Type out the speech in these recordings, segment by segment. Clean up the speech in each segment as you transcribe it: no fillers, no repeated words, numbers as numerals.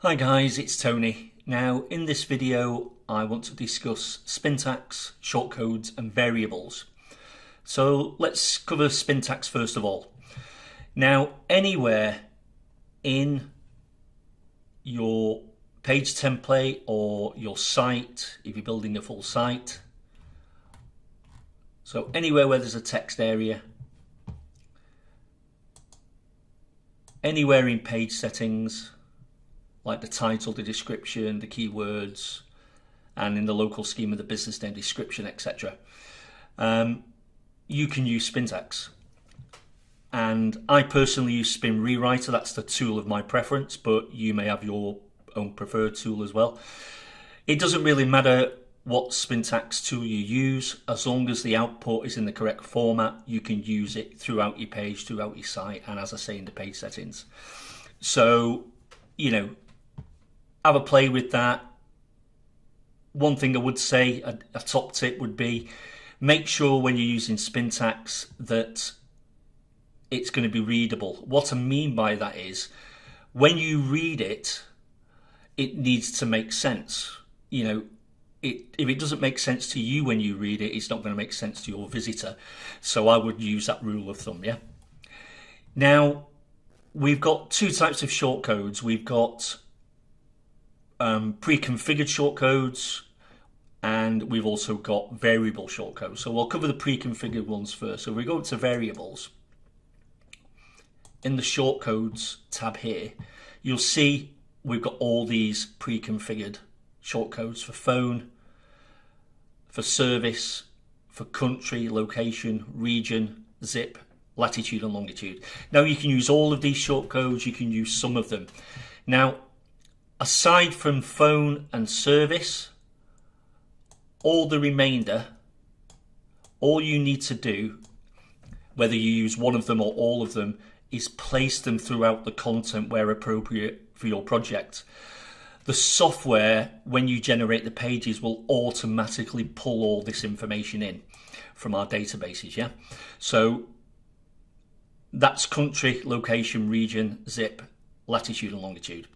Hi guys, it's Tony. Now in this video I want to discuss Spintax, shortcodes and variables. So let's cover Spintax first of all. Now anywhere in your page template or your site, if you're building a full site, so anywhere where there's a text area, anywhere in page settings, like the title, the description, the keywords, and in the local scheme of the business name, description, etc. You can use Spintax. And I personally use Spin Rewriter. That's the tool of my preference, but you may have your own preferred tool as well. It doesn't really matter what Spintax tool you use, as long as the output is in the correct format, you can use it throughout your page, throughout your site, and as I say, in the page settings. So, have a play with that. One thing I would say, a top tip would be, make sure when you're using Spintax that it's going to be readable. What I mean by that is, when you read it, it needs to make sense. If it doesn't make sense to you when you read it, it's not going to make sense to your visitor. So I would use that rule of thumb, yeah? Now, we've got two types of shortcodes. We've got pre-configured shortcodes, and we've also got variable shortcodes. So we'll cover the pre-configured ones first. So we go to variables. In the shortcodes tab here, you'll see we've got all these pre-configured shortcodes for phone, for service, for country, location, region, zip, latitude and longitude. Now you can use all of these shortcodes, you can use some of them. Now, aside from phone and service, all the remainder, all you need to do, whether you use one of them or all of them, is place them throughout the content where appropriate for your project. The software, when you generate the pages, will automatically pull all this information in from our databases, yeah? So that's country, location, region, zip, latitude and longitude.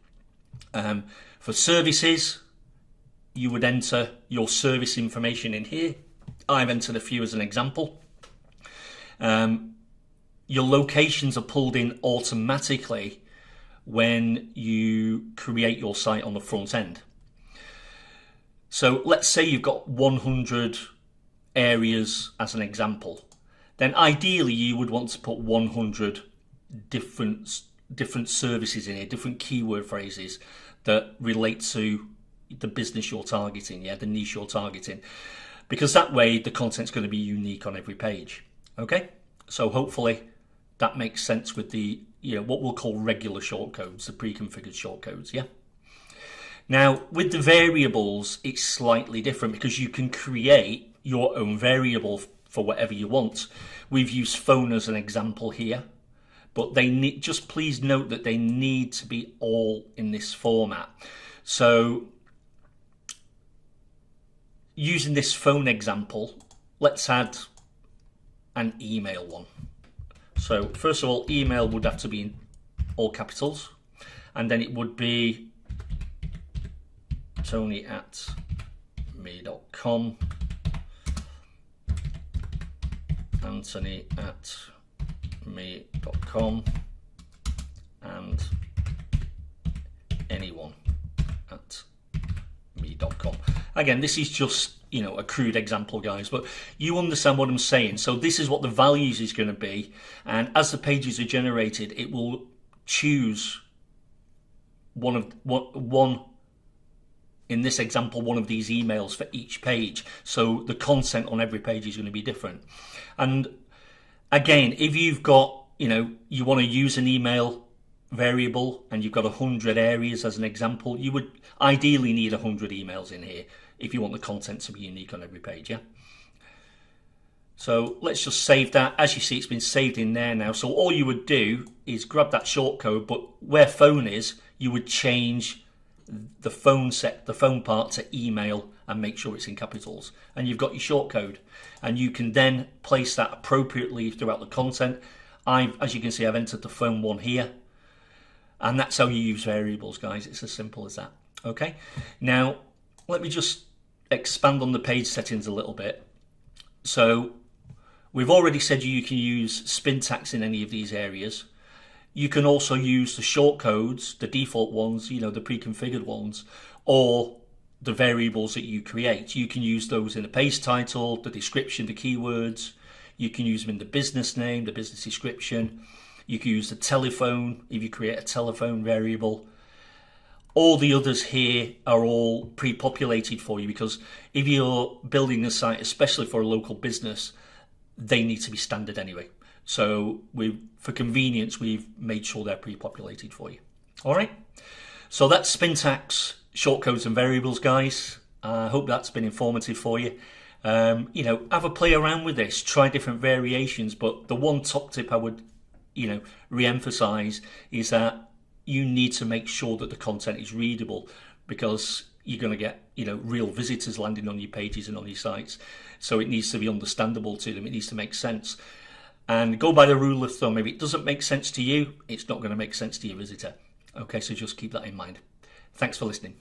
For services, you would enter your service information in here. I've entered a few as an example. Your locations are pulled in automatically when you create your site on the front end. So let's say you've got 100 areas as an example. Then ideally you would want to put 100 different services in here, different keyword phrases that relate to the business you're targeting, the niche you're targeting, because that way the content's going to be unique on every page. Okay, so hopefully that makes sense with the what we'll call regular shortcodes, the pre-configured shortcodes. Now with the variables, it's slightly different because you can create your own variable for whatever you want. We've used phone as an example here, but just please note that they need to be all in this format. So using this phone example, let's add an email one. So first of all, email would have to be in all capitals, and then it would be tony@me.com, anthony@me.com, and anyone@me.com. Again, this is just a crude example, guys, but you understand what I'm saying. So this is what the values is going to be, and as the pages are generated, it will choose one in this example, one of these emails for each page. So the content on every page is going to be different. And again, if you've got you want to use an email variable and you've got 100 areas as an example, you would ideally need 100 emails in here if you want the content to be unique on every page, So let's just save that. As you see, it's been saved in there now. So all you would do is grab that shortcode, but where phone is, you would change the phone part to email and make sure it's in capitals. And you've got your shortcode. And you can then place that appropriately throughout the content. As you can see, I've entered the phone one here. And that's how you use variables, guys. It's as simple as that. Okay. Now, let me just expand on the page settings a little bit. So we've already said you can use Spintax in any of these areas. You can also use the shortcodes, the default ones, you know, the pre-configured ones, or the variables that you create. You can use those in the page title, the description, the keywords. You can use them in the business name, the business description. You can use the telephone if you create a telephone variable. All the others here are all pre-populated for you, because if you're building a site, especially for a local business, they need to be standard anyway. So for convenience, we've made sure they're pre-populated for you. All right. So that's Spintax shortcodes and variables, guys. I hope that's been informative for you. You know, have a play around with this, try different variations. But the one top tip I would, you know, re-emphasize is that you need to make sure that the content is readable, because you're going to get, you know, real visitors landing on your pages and on your sites. So it needs to be understandable to them. It needs to make sense. And go by the rule of thumb. If it doesn't make sense to you, it's not going to make sense to your visitor. Okay, so just keep that in mind. Thanks for listening.